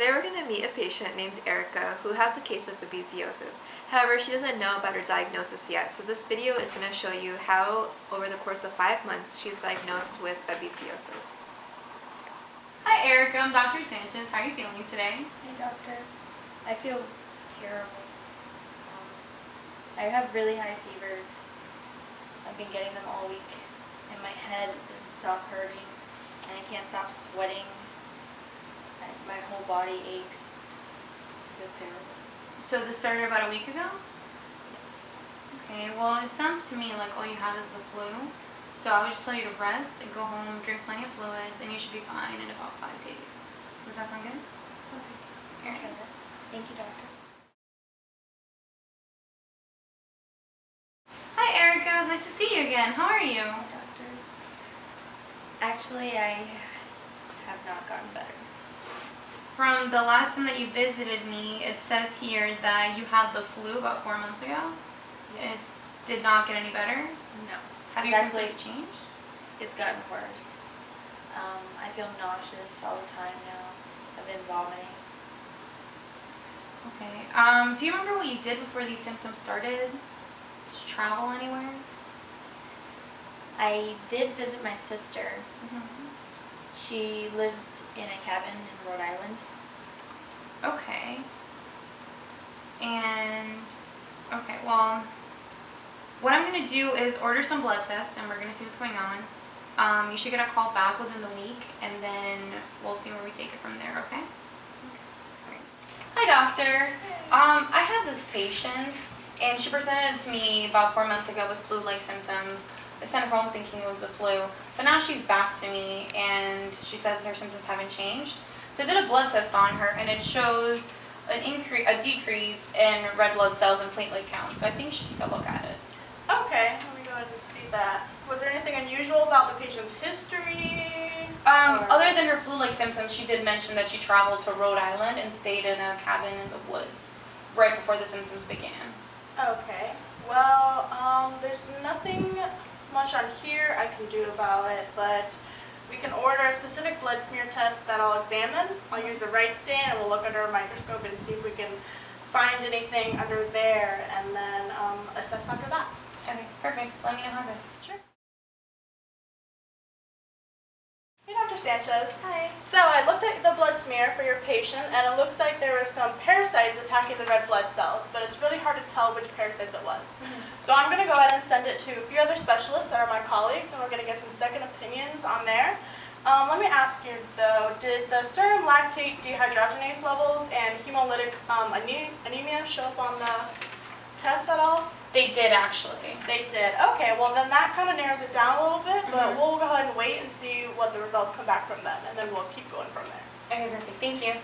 Today we're going to meet a patient named Erica who has a case of babesiosis. However, she doesn't know about her diagnosis yet, so this video is going to show you how, over the course of 5 months, she's diagnosed with babesiosis. Hi Erica, I'm Dr. Sanchez. How are you feeling today? Hey doctor, I feel terrible. I have really high fevers. I've been getting them all week, and my head doesn't stop hurting, and I can't stop sweating. My whole body aches. I feel terrible. So this started about a week ago? Yes. Okay, well it sounds to me like all you have is the flu. So I would just tell you to rest and go home, drink plenty of fluids, and you should be fine in about 5 days. Does that sound good? Okay. Alright. Thank you, doctor. Hi Erica, it's nice to see you again. How are you? Hi, doctor. Actually, I have not gotten better. From the last time that you visited me, it says here that you had the flu about 4 months ago. Yes. It did not get any better? No. Have your Actually, symptoms changed? It's gotten worse. I feel nauseous all the time now. I've been vomiting. Okay. Do you remember what you did before these symptoms started? Did you travel anywhere? I did visit my sister. Mm-hmm. She lives in a cabin in Rhode Island. Okay. And, okay, well, what I'm going to do is order some blood tests and we're going to see what's going on. You should get a call back within the week and then we'll see where we take it from there, okay? Hi, doctor. I have this patient and she presented to me about 4 months ago with flu-like symptoms. I sent her home thinking it was the flu, but now she's back to me and she says her symptoms haven't changed. So I did a blood test on her and it shows a decrease in red blood cells and platelet counts. So I think you should take a look at it. Okay, let me go ahead and see that. Was there anything unusual about the patient's history? Other than her flu-like symptoms, she did mention that she traveled to Rhode Island and stayed in a cabin in the woods right before the symptoms began. Okay, well, there's nothing much on here I can do about it, but we can order a specific blood smear test that I'll examine. I'll use a right stand and we'll look under a microscope and see if we can find anything under there and then assess after that. Okay, perfect. Let me know how it goes. Sure. Hey, Dr. Sanchez. Hi. So I looked at the blood smear for your patient and it looks like there were some parasites attacking the red blood cells, but it's really hard to tell which parasites it was. So I'm going to go ahead and send it to a few other specialists that are my colleagues and we're going to get some second opinions on there. Let me ask you though, did the serum lactate dehydrogenase levels and hemolytic anemia show up on the test at all? They did actually. They did. Okay, well then that kind of narrows it down a little bit, but we'll go ahead and wait and see what the results come back from them, and then we'll keep going from there. Okay, perfect. Thank you.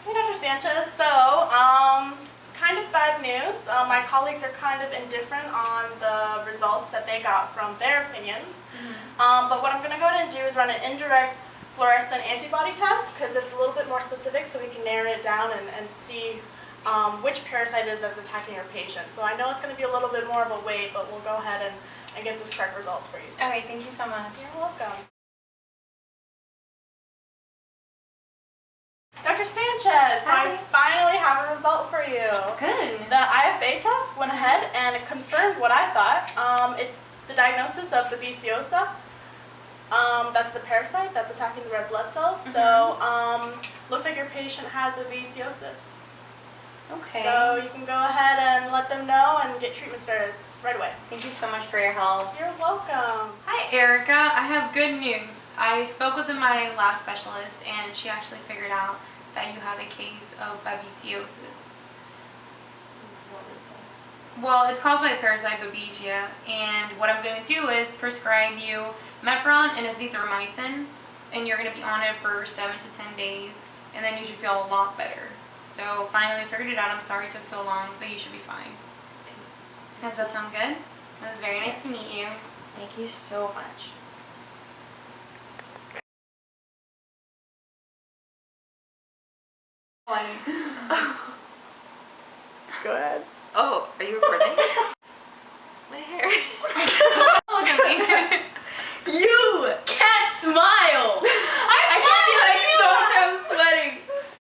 Hey, Dr. Sanchez. So, kind of bad news. My colleagues are kind of indifferent on the results that they got from their opinions. But what I'm going to go ahead and do is run an indirect fluorescent antibody test because it's a little bit more specific so we can narrow it down and see which parasite it is that's attacking your patient. So I know it's going to be a little bit more of a wait, but we'll go ahead and get those correct results for you. Okay, thank you so much. You're welcome. Dr. Sanchez, so I finally have a result for you. Good. The IFA test went ahead and it confirmed what I thought. It's the diagnosis of babesiosis. That's the parasite that's attacking the red blood cells. So, looks like your patient has babesiosis. Okay. So you can go ahead and let them know and get treatment started right away. Thank you so much for your help. You're welcome. Hi Erica, I have good news. I spoke with my lab specialist and she actually figured out that you have a case of babesiosis. What is that? Well, it's caused by the parasite babesia, and what I'm going to do is prescribe you Mepron and azithromycin, and you're going to be on it for 7 to 10 days, and then you should feel a lot better. So finally figured it out. I'm sorry it took so long, but you should be fine. Does that sound good? It was very nice to meet you. Thank you so much. Go ahead. Oh, are you recording? My hair. Look at me. You can't